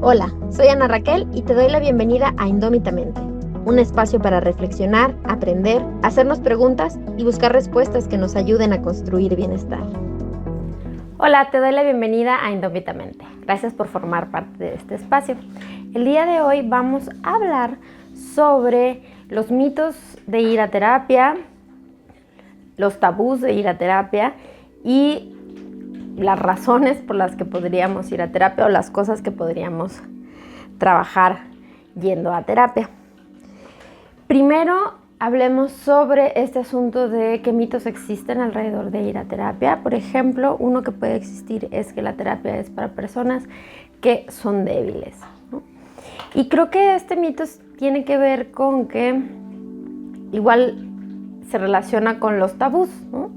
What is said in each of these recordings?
Hola, soy Ana Raquel y te doy la bienvenida a Indómitamente, un espacio para reflexionar, aprender, hacernos preguntas y buscar respuestas que nos ayuden a construir bienestar. Hola, te doy la bienvenida a Indómitamente. Gracias por formar parte de este espacio. El día de hoy vamos a hablar sobre los mitos de ir a terapia, los tabús de ir a terapia y las razones por las que podríamos ir a terapia o las cosas que podríamos trabajar yendo a terapia. Primero, hablemos sobre este asunto de qué mitos existen alrededor de ir a terapia. Por ejemplo, uno que puede existir es que la terapia es para personas que son débiles, ¿no? Y creo que este mito tiene que ver con que igual se relaciona con los tabús, ¿no?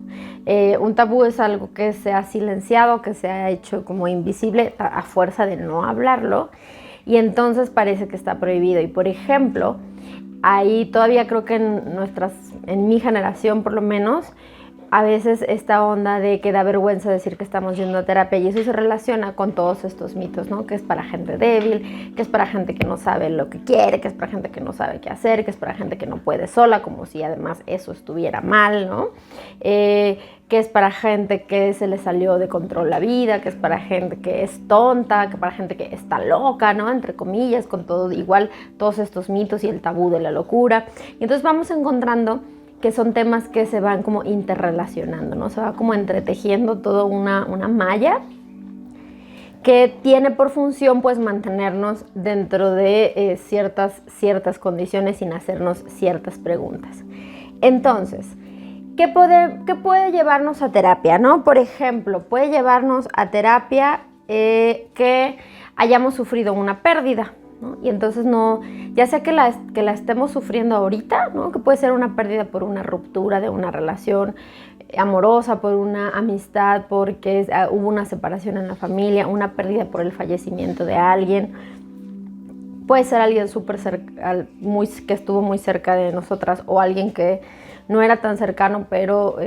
Un tabú es algo que se ha silenciado, que se ha hecho como invisible a fuerza de no hablarlo, y entonces parece que está prohibido. Y por ejemplo, ahí todavía creo que en mi generación por lo menos, a veces esta onda de que da vergüenza decir que estamos yendo a terapia, y eso se relaciona con todos estos mitos, ¿no? Que es para gente débil, que es para gente que no sabe lo que quiere, que es para gente que no sabe qué hacer, que es para gente que no puede sola, como si además eso estuviera mal, ¿no? Que es para gente que se le salió de control la vida, que es para gente que es tonta, que para gente que está loca, ¿no? Entre comillas, con todo igual todos estos mitos y el tabú de la locura. Y entonces vamos encontrando que son temas que se van como interrelacionando, ¿no? Se va como entretejiendo toda una malla que tiene por función pues mantenernos dentro de ciertas condiciones sin hacernos ciertas preguntas. Entonces, ¿qué puede llevarnos a terapia, no? Por ejemplo, puede llevarnos a terapia que hayamos sufrido una pérdida, ¿no? Y entonces ya sea que la estemos sufriendo ahorita, ¿no? Que puede ser una pérdida por una ruptura de una relación amorosa, por una amistad, porque hubo una separación en la familia, una pérdida por el fallecimiento de alguien. Puede ser alguien que estuvo muy cerca de nosotras, o alguien que no era tan cercano, pero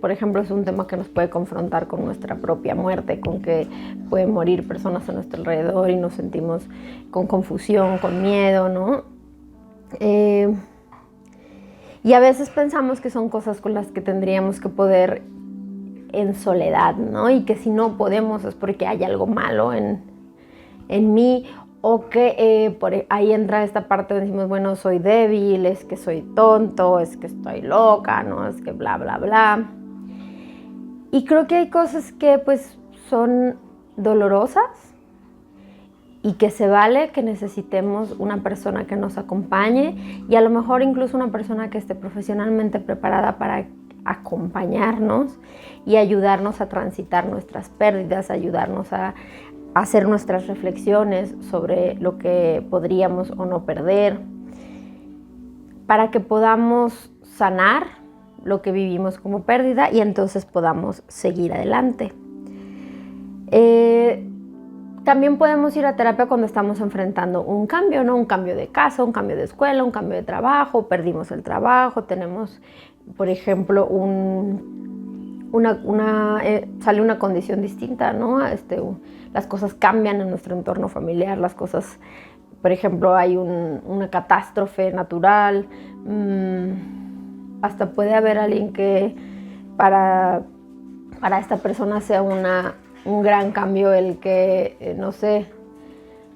por ejemplo es un tema que nos puede confrontar con nuestra propia muerte, con que pueden morir personas a nuestro alrededor y nos sentimos con confusión, con miedo, ¿no? Y a veces pensamos que son cosas con las que tendríamos que poder en soledad, ¿no? Y que si no podemos es porque hay algo malo en mí, o que por ahí entra esta parte donde decimos, bueno, soy débil, es que soy tonto, es que estoy loca, ¿no? Es que bla, bla, bla. Y creo que hay cosas que pues son dolorosas y que se vale que necesitemos una persona que nos acompañe, y a lo mejor incluso una persona que esté profesionalmente preparada para acompañarnos y ayudarnos a transitar nuestras pérdidas, ayudarnos a hacer nuestras reflexiones sobre lo que podríamos o no perder, para que podamos sanar lo que vivimos como pérdida y entonces podamos seguir adelante. También podemos ir a terapia cuando estamos enfrentando un cambio, ¿no? Un cambio de casa, un cambio de escuela, un cambio de trabajo, perdimos el trabajo, tenemos, por ejemplo, sale una condición distinta, ¿no? Las cosas cambian en nuestro entorno familiar, las cosas, por ejemplo, hay una catástrofe natural, hasta puede haber alguien que para esta persona sea un gran cambio el que, no sé,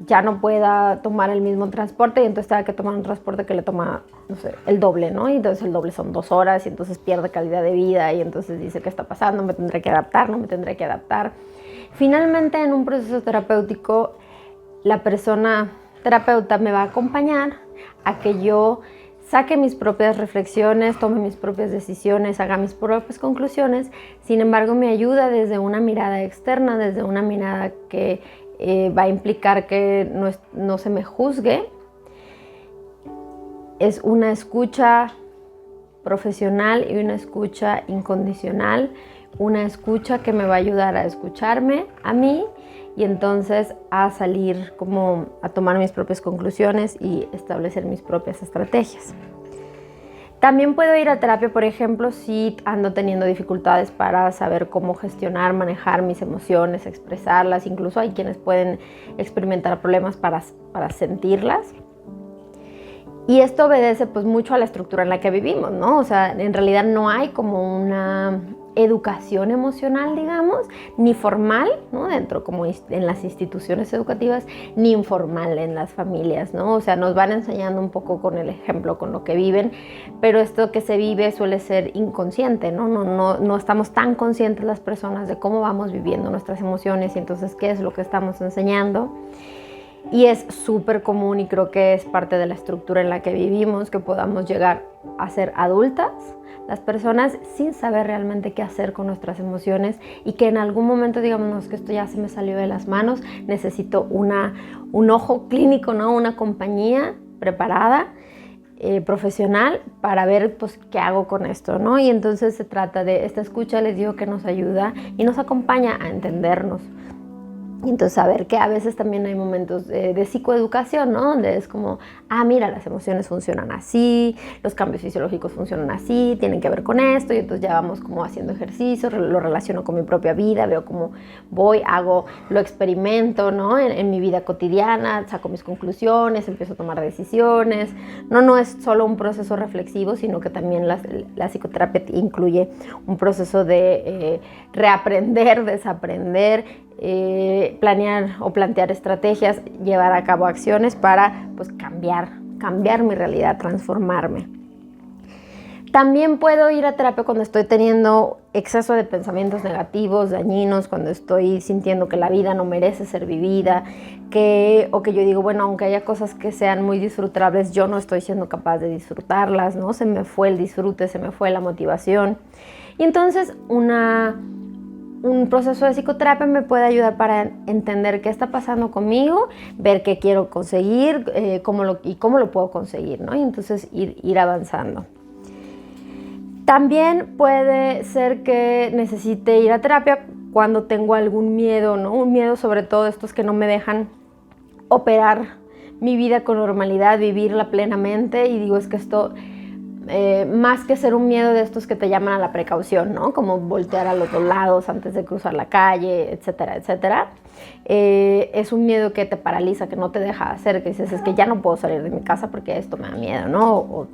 ya no pueda tomar el mismo transporte, y entonces tenga que tomar un transporte que le toma, no sé, el doble, ¿no? Y entonces el doble son 2 horas y entonces pierde calidad de vida y entonces dice, ¿qué está pasando? ¿Me tendré que adaptar? ¿No me tendré que adaptar? Finalmente, en un proceso terapéutico, la persona terapeuta me va a acompañar a que yo saque mis propias reflexiones, tome mis propias decisiones, haga mis propias conclusiones. Sin embargo, me ayuda desde una mirada externa, desde una mirada que va a implicar que no se me juzgue. Es una escucha profesional y una escucha incondicional, una escucha que me va a ayudar a escucharme a mí y entonces a salir como a tomar mis propias conclusiones y establecer mis propias estrategias. También puedo ir a terapia, por ejemplo, si ando teniendo dificultades para saber cómo gestionar, manejar mis emociones, expresarlas. Incluso hay quienes pueden experimentar problemas para sentirlas. Y esto obedece pues mucho a la estructura en la que vivimos, ¿no? O sea, en realidad no hay como una educación emocional, digamos, ni formal, ¿no? Dentro como en las instituciones educativas, ni informal en las familias, ¿no? O sea, nos van enseñando un poco con el ejemplo, con lo que viven, pero esto que se vive suele ser inconsciente, ¿no? No estamos tan conscientes las personas de cómo vamos viviendo nuestras emociones y entonces qué es lo que estamos enseñando. Y es súper común y creo que es parte de la estructura en la que vivimos que podamos llegar a ser adultas, las personas, sin saber realmente qué hacer con nuestras emociones y que en algún momento digamos, no, es que esto ya se me salió de las manos, necesito un ojo clínico, ¿no? Una compañía preparada, profesional para ver pues qué hago con esto, ¿no? Y entonces se trata de esta escucha, les digo que nos ayuda y nos acompaña a entendernos. Y entonces saber que a veces también hay momentos de psicoeducación, ¿no? Donde es como, mira, las emociones funcionan así, los cambios fisiológicos funcionan así, tienen que ver con esto, y entonces ya vamos como haciendo ejercicio, lo relaciono con mi propia vida, veo cómo voy, lo experimento, ¿no? En mi vida cotidiana, saco mis conclusiones, empiezo a tomar decisiones. No es solo un proceso reflexivo, sino que también la psicoterapia incluye un proceso de reaprender, desaprender, planear o plantear estrategias, llevar a cabo acciones para pues, cambiar mi realidad, transformarme. También puedo ir a terapia cuando estoy teniendo exceso de pensamientos negativos, dañinos, cuando estoy sintiendo que la vida no merece ser vivida, o que yo digo, bueno, aunque haya cosas que sean muy disfrutables, yo no estoy siendo capaz de disfrutarlas, ¿no? Se me fue el disfrute, se me fue la motivación. Y entonces un proceso de psicoterapia me puede ayudar para entender qué está pasando conmigo, ver qué quiero conseguir, cómo lo puedo conseguir, ¿no? Y entonces ir avanzando. También puede ser que necesite ir a terapia cuando tengo algún miedo, ¿no? Un miedo sobre todo estos que no me dejan operar mi vida con normalidad, vivirla plenamente, y digo, es que esto... más que ser un miedo de estos que te llaman a la precaución, ¿no? Como voltear a los dos lados antes de cruzar la calle, etcétera, etcétera. Es un miedo que te paraliza, que no te deja hacer, que dices, es que ya no puedo salir de mi casa porque esto me da miedo, ¿no?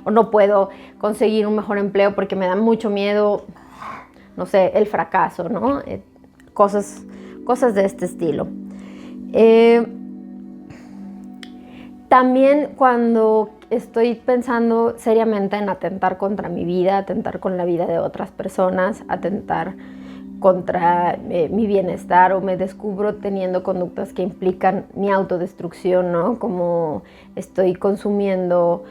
O no puedo conseguir un mejor empleo porque me da mucho miedo, no sé, el fracaso, ¿no? Cosas de este estilo. También cuando estoy pensando seriamente en atentar contra mi vida, atentar con la vida de otras personas, atentar contra mi bienestar, o me descubro teniendo conductas que implican mi autodestrucción, ¿no? Como estoy consumiendo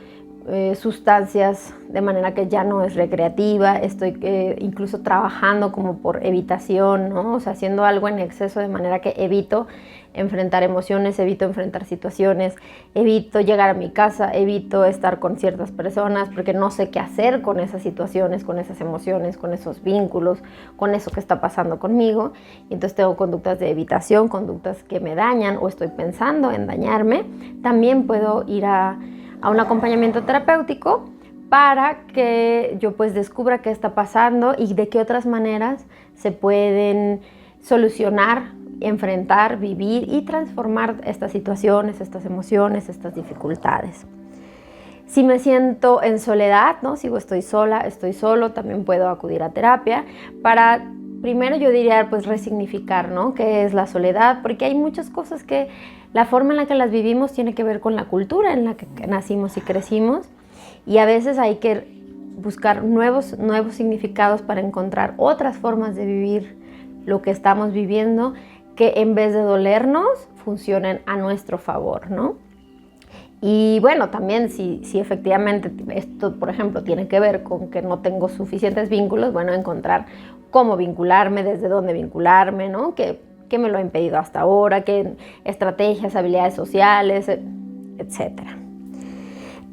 sustancias de manera que ya no es recreativa, estoy incluso trabajando como por evitación, ¿no? O sea, haciendo algo en exceso de manera que evito enfrentar emociones, evito enfrentar situaciones, evito llegar a mi casa, evito estar con ciertas personas porque no sé qué hacer con esas situaciones, con esas emociones, con esos vínculos, con eso que está pasando conmigo. Y entonces tengo conductas de evitación, conductas que me dañan o estoy pensando en dañarme. También puedo ir a un acompañamiento terapéutico para que yo pues descubra qué está pasando y de qué otras maneras se pueden solucionar, enfrentar, vivir y transformar estas situaciones, estas emociones, estas dificultades. Si me siento en soledad, ¿no? Si estoy sola, estoy solo, también puedo acudir a terapia para, primero yo diría, pues resignificar, ¿no? ¿Qué es la soledad? Porque hay muchas cosas que la forma en la que las vivimos tiene que ver con la cultura en la que nacimos y crecimos, y a veces hay que buscar nuevos significados para encontrar otras formas de vivir lo que estamos viviendo, que en vez de dolernos, funcionen a nuestro favor, ¿no? Y bueno, también si efectivamente esto, por ejemplo, tiene que ver con que no tengo suficientes vínculos, bueno, encontrar cómo vincularme, desde dónde vincularme, ¿no? ¿Qué me lo ha impedido hasta ahora? ¿Qué estrategias, habilidades sociales, etcétera?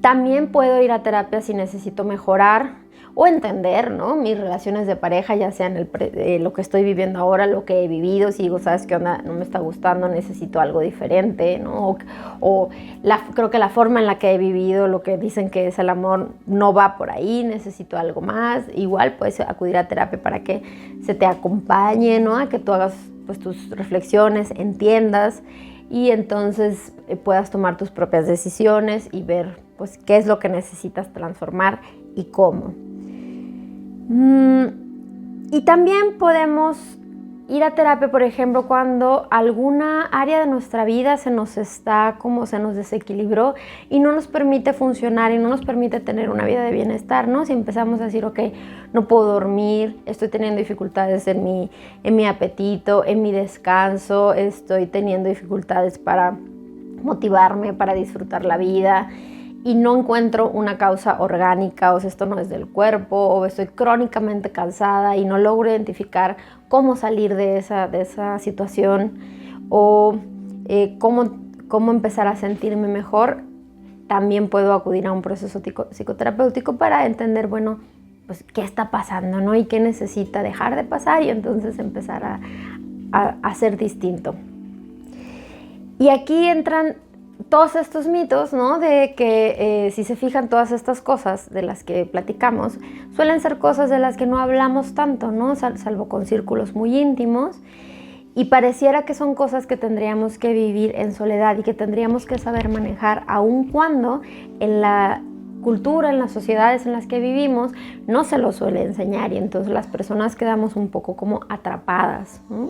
También puedo ir a terapia si necesito mejorar o entender, ¿no? Mis relaciones de pareja, ya sean lo que estoy viviendo ahora, lo que he vivido, si digo, ¿sabes qué onda? No me está gustando, necesito algo diferente, ¿no? Creo que la forma en la que he vivido, lo que dicen que es el amor, no va por ahí, necesito algo más. Igual puedes acudir a terapia para que se te acompañe, ¿no? A que tú hagas pues tus reflexiones, entiendas y entonces puedas tomar tus propias decisiones y ver pues qué es lo que necesitas transformar y cómo. Y también podemos ir a terapia, por ejemplo, cuando alguna área de nuestra vida se nos desequilibró y no nos permite funcionar y no nos permite tener una vida de bienestar, ¿no? Si empezamos a decir, ok, no puedo dormir, estoy teniendo dificultades en mi apetito, en mi descanso, estoy teniendo dificultades para motivarme, para disfrutar la vida, y no encuentro una causa orgánica, o sea, esto no es del cuerpo, o estoy crónicamente cansada y no logro identificar cómo salir de esa situación, o cómo empezar a sentirme mejor, también puedo acudir a un proceso psicoterapéutico para entender, bueno, pues qué está pasando, ¿no? Y qué necesita dejar de pasar y entonces empezar a ser distinto. Y aquí entran todos estos mitos, ¿no? De que si se fijan, todas estas cosas de las que platicamos suelen ser cosas de las que no hablamos tanto, ¿no? Salvo con círculos muy íntimos, y pareciera que son cosas que tendríamos que vivir en soledad y que tendríamos que saber manejar, aun cuando en la cultura, en las sociedades en las que vivimos, no se lo suele enseñar y entonces las personas quedamos un poco como atrapadas, ¿no?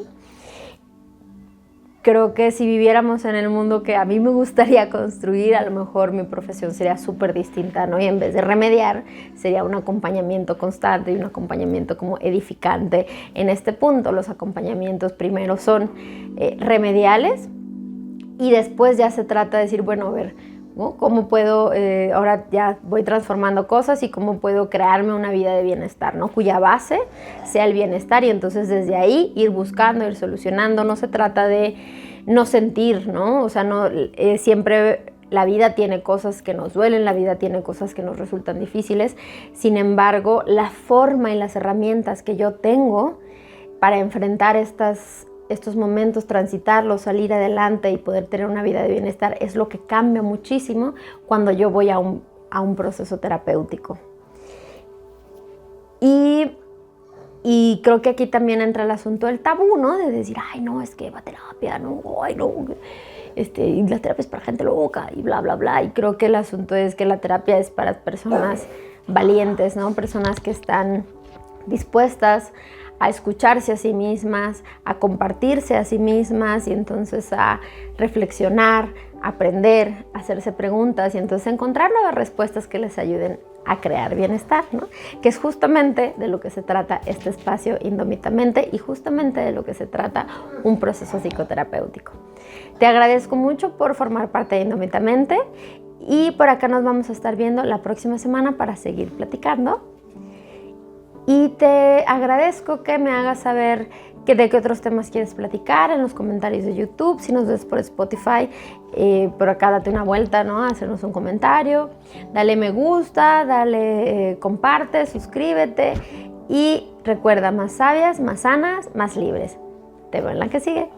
Creo que si viviéramos en el mundo que a mí me gustaría construir, a lo mejor mi profesión sería súper distinta, ¿no? Y en vez de remediar, sería un acompañamiento constante y un acompañamiento como edificante. En este punto, los acompañamientos primero son remediales y después ya se trata de decir, bueno, a ver, ¿no? ¿Cómo puedo, ahora ya voy transformando cosas y cómo puedo crearme una vida de bienestar, ¿no? Cuya base sea el bienestar y entonces desde ahí ir buscando, ir solucionando. No se trata de no sentir, ¿no? O sea, no, siempre la vida tiene cosas que nos duelen, la vida tiene cosas que nos resultan difíciles. Sin embargo, la forma y las herramientas que yo tengo para enfrentar estos momentos, transitarlos, salir adelante y poder tener una vida de bienestar es lo que cambia muchísimo cuando yo voy a un proceso terapéutico. Y creo que aquí también entra el asunto del tabú, ¿no? De decir, ay, no, es que va a terapia, no, ay, no, y la terapia es para gente loca y bla, bla, bla. Y creo que el asunto es que la terapia es para personas valientes, ¿no? Personas que están dispuestas a escucharse a sí mismas, a compartirse a sí mismas y entonces a reflexionar, a aprender, a hacerse preguntas y entonces encontrar nuevas respuestas que les ayuden a crear bienestar, ¿no? Que es justamente de lo que se trata este espacio Indómitamente y justamente de lo que se trata un proceso psicoterapéutico. Te agradezco mucho por formar parte de Indómitamente y por acá nos vamos a estar viendo la próxima semana para seguir platicando. Y te agradezco que me hagas saber de qué otros temas quieres platicar en los comentarios de YouTube. Si nos ves por Spotify, por acá date una vuelta, ¿no? Hacernos un comentario. Dale me gusta, comparte, suscríbete. Y recuerda, más sabias, más sanas, más libres. Te veo en la que sigue.